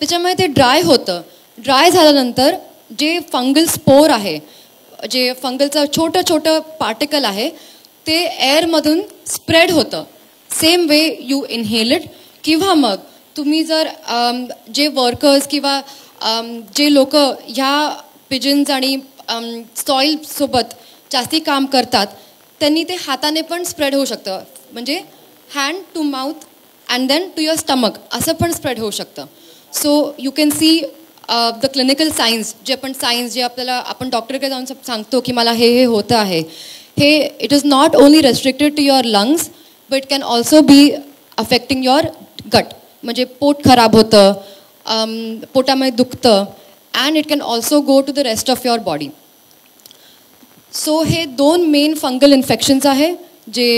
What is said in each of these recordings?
त्याच्यामुळे ते ड्राय होतं. ड्राय झाल्यानंतर जे फंगल स्पोर आहे, जे फंगलचं छोटं छोटं पार्टिकल आहे ते एअरमधून स्प्रेड होतं. Same way you inhale it. किंवा मग तुम्ही जर जे वर्कर्स किंवा जे लोक ह्या पिजन्स आणि सॉईलसोबत जास्ती काम करतात त्यांनी ते हाताने पण स्प्रेड होऊ शकतं. म्हणजे hand to mouth and then to your stomach असं पण स्प्रेड होऊ शकतं. So you can see the clinical science, जे आपल्याला आपण डॉक्टरकडे जाऊन सांगतो की मला हे होतं आहे, हे it is not only restricted to your lungs but it can also be affecting your gut. म्हणजे पोट खराब होतं, पोटामध्ये दुखतं and it can also go to the rest of your body. So हे 2 मेन फंगल इन्फेक्शन्स आहे जे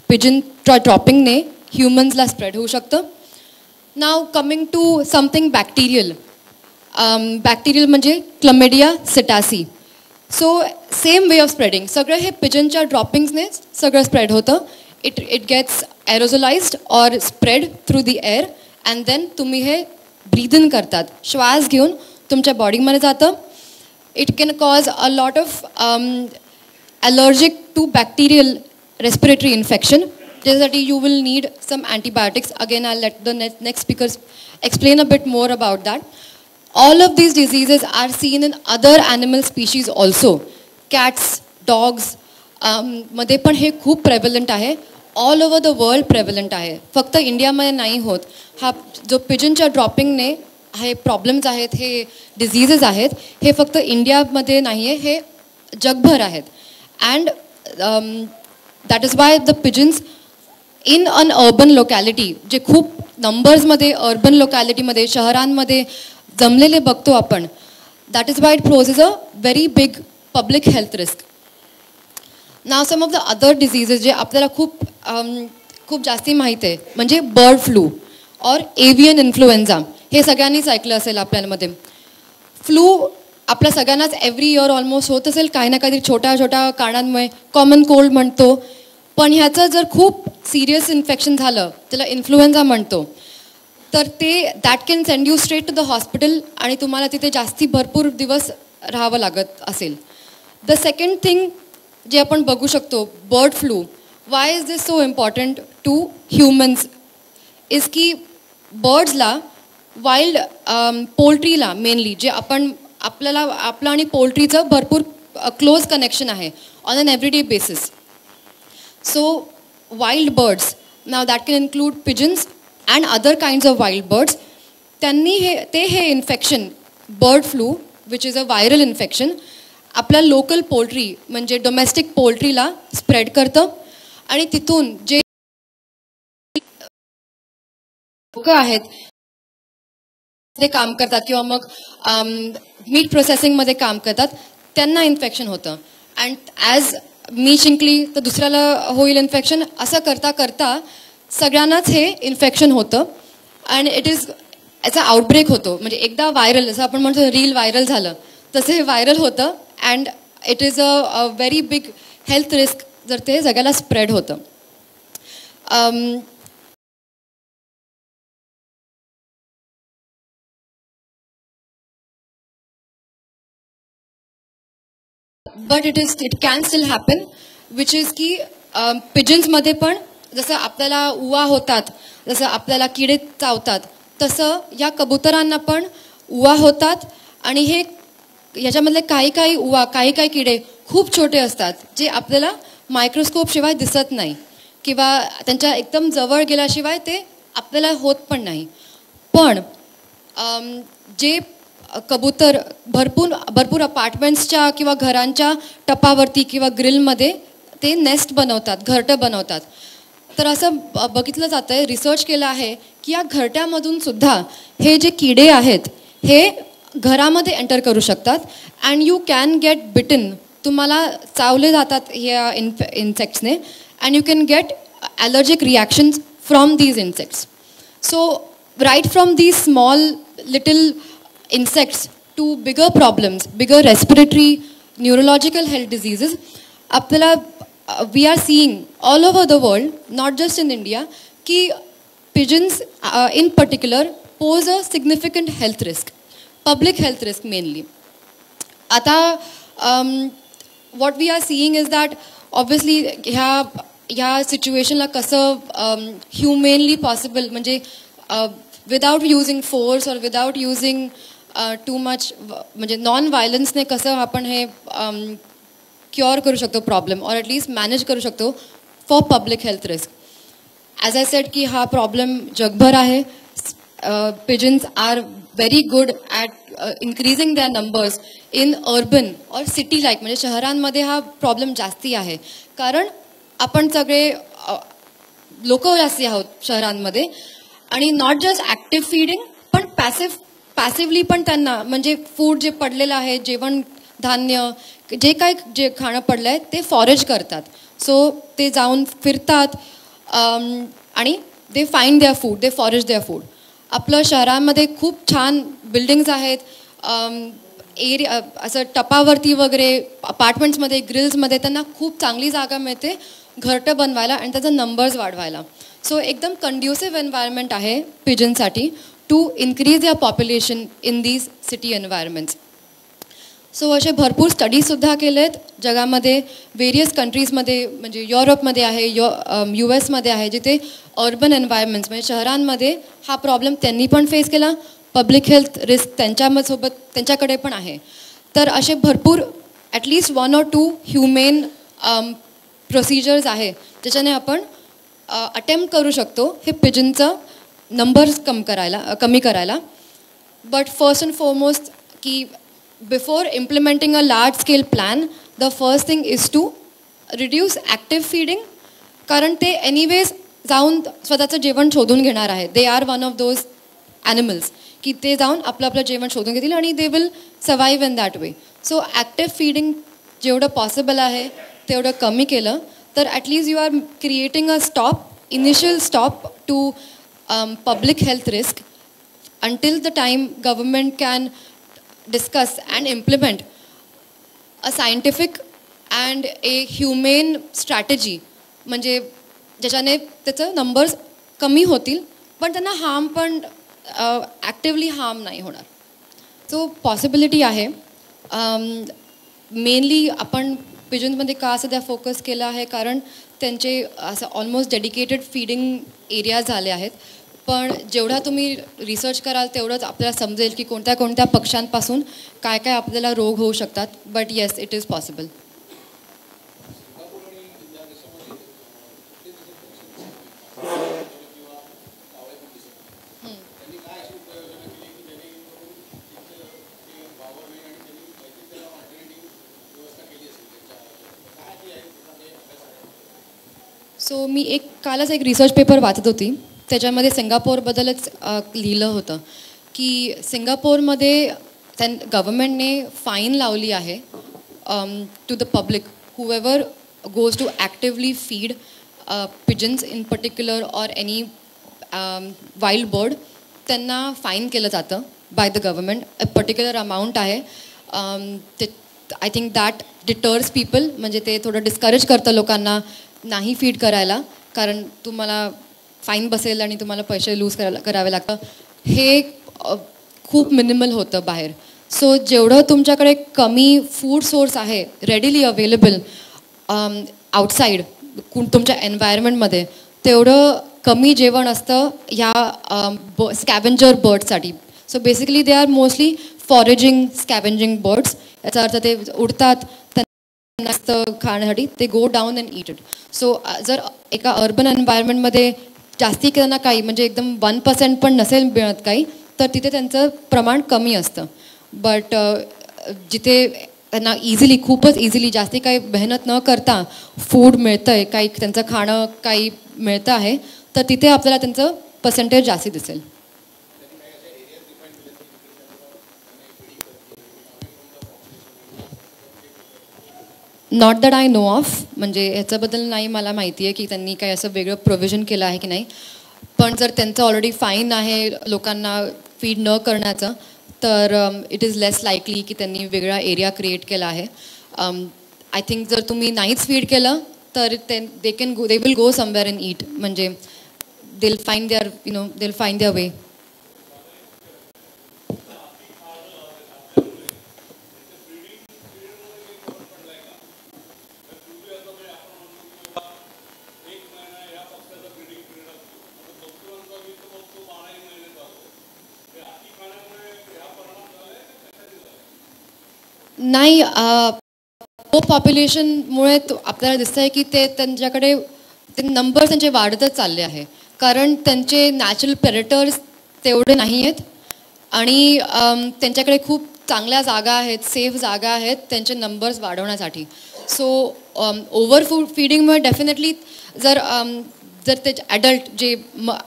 pigeon ड्रॉपिंगने ह्युमन्सला spread होऊ शकतं. Now coming to something bacterial. Bacterial म्हणजे chlamydia psittaci. So same way of spreading. सगळं हे पिजनच्या ड्रॉपिंग्सने सगळं स्प्रेड होतं. It gets aerosolized or spread through the air and then तुम्ही हे ब्रीथ इन करतात, श्वास घेऊन तुमच्या बॉडीमध्ये जातं. It can cause a lot of allergic to bacterial respiratory infection, ज्यासाठी you will need some antibiotics. Again I let the next speakers explain a bit more about that. All of these diseases are seen in other animal species also. Cats, dogs मध्ये पण हे खूप prevalent आहे. All over the world prevalent आहे, फक्त इंडियामध्ये नाही होत. हा जो पिजनच्या ड्रॉपिंगने हे प्रॉब्लेम्स आहेत, हे डिझीजेस आहेत, हे फक्त इंडियामध्ये नाही आहे, हे जगभर आहेत. And that is why the pigeons in an urban locality, जे खूप नंबर्समध्ये अर्बन लोकॅलिटीमध्ये शहरांमध्ये जमलेले बघतो आपण, that is why it poses a very big public health risk. नाव some of the other diseases जे आपल्याला खूप जास्ती माहीत आहे म्हणजे बर्ड फ्लू और एव्हियन इन्फ्लुएन्झा. हे सगळ्यांनीच ऐकलं असेल आपल्यामध्ये. फ्लू आपल्या सगळ्यांनाच एव्हरी इयर ऑलमोस्ट होत असेल काही ना काहीतरी छोट्या छोट्या कारणांमुळे. कॉमन कोल्ड म्हणतो, पण ह्याचं जर खूप सिरियस इन्फेक्शन झालं त्याला इन्फ्लुएन्झा म्हणतो, तर ते that can send you straight to the hospital आणि तुम्हाला तिथे जास्ती भरपूर दिवस राहावं लागत असेल. द सेकंड थिंग जे आपण बघू शकतो, bird flu. Why is this so important to humans is की बर्ड्सला, वाईल्ड पोल्ट्रीला मेनली, जे आपलं आणि पोल्ट्रीचं भरपूर क्लोज कनेक्शन आहे on an everyday basis. So wild birds, now that can include pigeons and other kinds of wild birds, त्यांनी हे infection bird flu which is a viral infection आपल्या लोकल पोल्ट्री म्हणजे डोमेस्टिक पोल्ट्रीला spread करतं. आणि तिथून जे लोक आहेत ते काम करतात किंवा मग मीट प्रोसेसिंगमध्ये काम करतात त्यांना इन्फेक्शन होतं. अँड ॲज मी शिंकली तर दुसऱ्याला होईल इन्फेक्शन. असं करता करता सगळ्यांनाच हे इन्फेक्शन होतं आणि इट इज याचा आउटब्रेक होतो. म्हणजे एकदा व्हायरल, जसं आपण म्हणतो रील व्हायरल झालं तसं हे व्हायरल होतं. And it is a very big health risk जर ते सगळ्याला स्प्रेड होतं. But it can still happen which is की पिजन्समध्ये पण जसं आपल्याला उवा होतात, जसं आपल्याला किडे चावतात, तसं या कबुतरांना पण उवा होतात. आणि हे याच्यामधले काही उवा, काही किडे खूप छोटे असतात जे आपल्याला मायक्रोस्कोप शिवाय दिसत नाही किंवा त्यांच्या एकदम जवळ गेल्याशिवाय ते आपल्याला होत पण नाही. पण जे कबूतर भरपूर अपार्टमेंट्सच्या किंवा घरांच्या टपावरती किंवा ग्रिलमध्ये ते नेस्ट बनवतात, घरटं बनवतात. तर असं बघितलं जातं आहे, रिसर्च केलं आहे की या घरट्यामधून सुद्धा हे जे किडे आहेत हे घरामध्ये एंटर करू शकतात. And you can get bitten, तुम्हाला चावले जातात या इन्सेक्ट्सने and you can get allergic reactions from these insects. So right from these small little insects to bigger problems, bigger respiratory, neurological health diseases, we are seeing all over the world, not just in India, कि pigeons in particular pose a significant health risk, public health risk mainly. आता what we are seeing is that obviously ह्या सिच्युएशनला कसं ह्युमेनली possible म्हणजे without using force और without using too much म्हणजे non व्हायलन्सने कसं आपण हे क्युअर करू शकतो प्रॉब्लेम और ॲटलीस्ट मॅनेज करू शकतो for public health risk. As I said की हा प्रॉब्लेम जगभर आहे. Pigeons are very good at increasing their numbers in urban or city like म्हणजे शहरांमध्ये हा प्रॉब्लेम जास्ती आहे कारण आपण सगळे लोक जास्ती आहोत शहरांमध्ये आणि नॉट जस्ट ॲक्टिव्ह फीडिंग पण पॅसिव्हली पण त्यांना म्हणजे फूड जे पडलेलं आहे जेवण धान्य जे खाणं पडलं आहे ते फॉरेज करतात. सो ते जाऊन फिरतात आणि they find their food, they forage their food. आपलं शहरांमध्ये खूप छान बिल्डिंग्स आहेत, एरिया असं टपावरती वगैरे अपार्टमेंट्समध्ये ग्रिल्समध्ये त्यांना खूप चांगली जागा मिळते घरटं बनवायला आणि त्याचा नंबर्स वाढवायला. सो एकदम कंड्युसिव्ह एन्व्हायरमेंट आहे पिजनसाठी टू इन्क्रीज या population in these city environments. So असे भरपूर स्टडीजसुद्धा केले आहेत जगामध्ये, वेरियस कंट्रीजमध्ये म्हणजे युरोपमध्ये आहे, US मध्ये आहे, जिथे अर्बन एन्व्हायरमेंट्स म्हणजे शहरांमध्ये हा प्रॉब्लेम त्यांनी पण फेस केला. पब्लिक हेल्थ रिस्क त्यांच्याकडे पण आहे. तर असे भरपूर ॲटलिस्ट 1 or 2 ह्युमेन प्रोसिजर्स आहे ज्याच्याने आपण अटेम्प्ट करू शकतो हे पिजनचं नंबर्स कमी करायला. बट फर्स्ट अँड फॉरमोस्ट की before implementing a large scale plan, the first thing is to reduce active feeding कारण ते anyways जाऊन स्वतःचं जेवण शोधून घेणार आहे. they are one of those animals की ते जाऊन आपलं जेवण शोधून घेतील आणि they will survive in that way. so active feeding जेवढं पॉसिबल आहे तेवढं कमी केलं तर at least you are creating a initial stop to public health risk until the time government can discuss and implement a scientific and a humane strategy म्हणजे ज्याच्याने त्याचं numbers कमी होतील पण त्यांना हार्म पण ॲक्टिवली हार्म नाही होणार. सो पॉसिबिलिटी आहे. मेनली आपण पिजन्समध्ये का सध्या फोकस केला आहे कारण त्यांचे असं ऑलमोस्ट डेडिकेटेड फीडिंग एरिया झाले आहेत. पण जेवढा तुम्ही रिसर्च कराल तेवढंच आपल्याला समजेल की कोणत्या कोणत्या पक्ष्यांपासून काय काय आपल्याला रोग होऊ शकतात. But yes, it is possible. So मी कालच एक रिसर्च पेपर वाचत होती त्याच्यामध्ये सिंगापोरबद्दलच लिहिलं होतं की सिंगापोरमध्ये गव्हर्मेंटने फाईन लावली आहे to the public whoever goes to actively feed pigeons in particular or any wild bird. त्यांना फाईन केलं जातं by the government. A particular amount आहे. I think that deters people म्हणजे ते थोडं डिस्करेज करतं लोकांना नाही फीड करायला कारण तुम्हाला फाईन बसेल आणि तुम्हाला पैसे लूज करावे लागतं. हे खूप मिनिमल होतं बाहेर. सो जेवढं तुमच्याकडे कमी फूड सोर्स आहे रेडिली अवेलेबल आउटसाईड तुमच्या एन्व्हायरमेंटमध्ये तेवढं कमी जेवण असतं ह्या स्कॅव्हेंजर बर्ड्ससाठी. So basically they are mostly foraging scavenging birds. याचा अर्थ ते उडतात त्यांना खाण्यासाठी ते go down and eat it. So जर एका अर्बन एन्व्हायरमेंटमध्ये जास्ती त्यांना काही म्हणजे एकदम 1% पण नसेल मिळत काही तर तिथे त्यांचं प्रमाण कमी असतं. बट जिथे त्यांना खूपच इझिली जास्ती काही मेहनत न करता फूड मिळतं आहे, काही त्यांचं खाणं काही मिळतं आहे तर तिथे आपल्याला त्यांचं पर्सेंटेज जास्ती दिसेल. Not that I know of म्हणजे ह्याच्याबद्दल नाही मला माहिती आहे की त्यांनी काही असं वेगळं प्रोव्हिजन केलं आहे की नाही. पण जर त्यांचं ऑलरेडी फाईन आहे लोकांना फीड न करण्याचं तर इट इज लेस लाईकली की त्यांनी वेगळा एरिया क्रिएट केला आहे. आय थिंक जर तुम्ही नाहीच फीड केलं तर they will go somewhere in eat म्हणजे they will find their way. नाही, पॉप्युलेशनमुळे आपल्याला दिसतंय की ते त्यांच्याकडे ते नंबर्स त्यांचे वाढतच चालले आहे, कारण त्यांचे नॅचरल प्रेडेटर्स तेवढे नाही आहेत आणि त्यांच्याकडे खूप चांगल्या जागा आहेत, सेफ जागा आहेत त्यांचे नंबर्स वाढवण्यासाठी. सो ओव्हर फीडिंगमुळे डेफिनेटली जर ते ॲडल्ट जे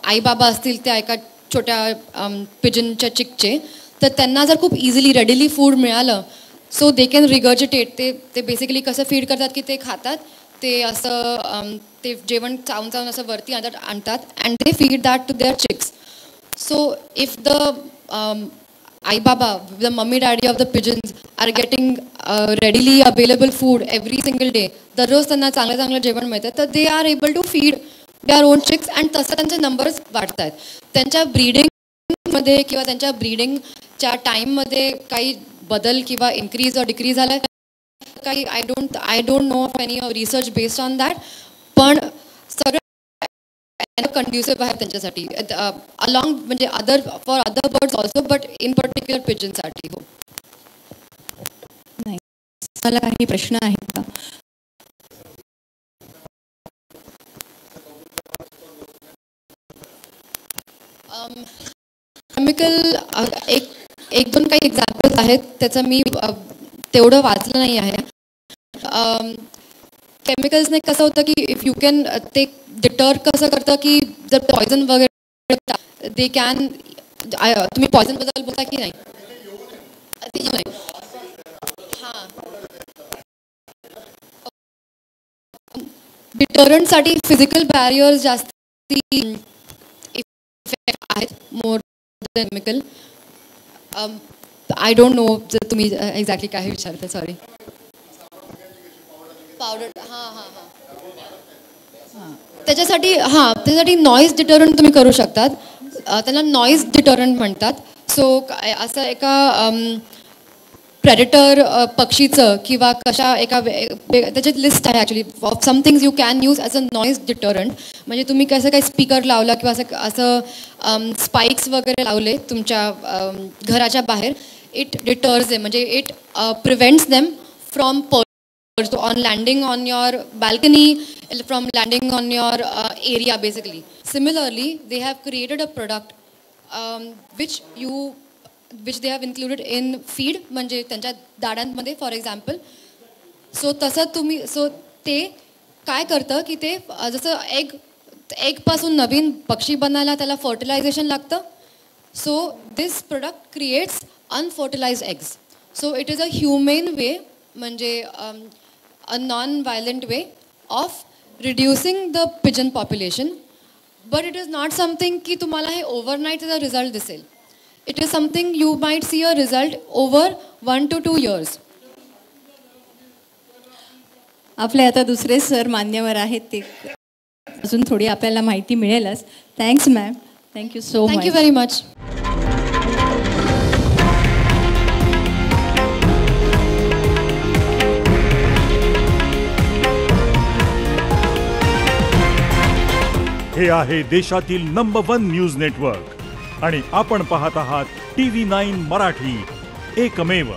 आई बाबा असतील त्या एका छोट्या पिजनच्या चिकचे, तर त्यांना जर खूप इझिली रेडिली फूड मिळालं, सो दे कॅन रिगर्जिटेट. ते बेसिकली कसं फीड करतात की ते खातात, ते असं ते जेवण चावून चावून असं वरती आणतात and they feed that to their chicks. So if the आई बाबा, the mummy daddy of the pigeons are getting readily available food every single day, दररोज त्यांना चांगलं चांगलं जेवण मिळतं, तर they are able to feed their own chicks and तसं त्यांचे नंबर्स वाढत आहेत. त्यांच्या ब्रीडिंगमध्ये किंवा त्यांच्या ब्रीडिंगच्या टाईममध्ये काही बदल किंवा इन्क्रीज और डिक्रीज झाला काही I don't know of any research based on that, पण सगळं कंड्युसिव्ह आहे त्यांच्यासाठी अलॉंग म्हणजे for other birds also, but in particular पिजनसाठी. हो. नाही, मला काही प्रश्न आहेत का? केमिकल एक दोन काही एक्झाम्पल्स आहेत, त्याचं मी तेवढं वाचलं नाही आहे. केमिकल्सने कसं होतं की इफ यू कॅन, ते डिटर कसं करतं की जर पॉयझन वगैरे दे कॅन, तुम्ही पॉयझनबद्दल बोलता की नाही? हां, डिटरंटसाठी फिजिकल बॅरियर्स जास्ती आहेत more than chemical. I don't no जर तुम्ही एक्झॅक्टली काय विचारता, सॉरी. पावडर, हां, त्याच्यासाठी नॉईज डिटरंट तुम्ही करू शकतात. त्याला नॉईज डिटरंट म्हणतात. सो असं एका प्रेडेटर पक्षीचं किंवा कशा एका त्याच्यात लिस्ट आहे actually of some things you can use as a noise deterrent. म्हणजे तुम्ही कसं काही स्पीकर लावला किंवा असं स्पाइक्स वगैरे लावले तुमच्या घराच्या बाहेर, इट डिटर्स देम, म्हणजे it prevents them from on landing on your balcony, from landing on your area basically. Similarly, they have created a product which they have included in feed, म्हणजे त्यांच्या दाडांमध्ये फॉर एक्झाम्पल. सो तसं so ते काय करतं की ते जसं एगपासून नवीन पक्षी बनायला त्याला फर्टिलायझेशन लागतं. So this product creates unfertilized eggs. So it is a humane way, म्हणजे a non-violent way of reducing the pigeon population, but it is not something की तुम्हाला हे overnight चा result दिसेल. It is something you might see a result over 1 to 2 years. आपले आता दुसरे sir मान्यवर आहेत, ते अजून थोडी आपल्याला माहिती मिळेलच. Thanks ma'am, thank you so much. Thank you very much. हे आहे देशातील नंबर 1 न्यूज नेटवर्क आणि आपण पाहत आहात TV9 मराठी, एकमेव.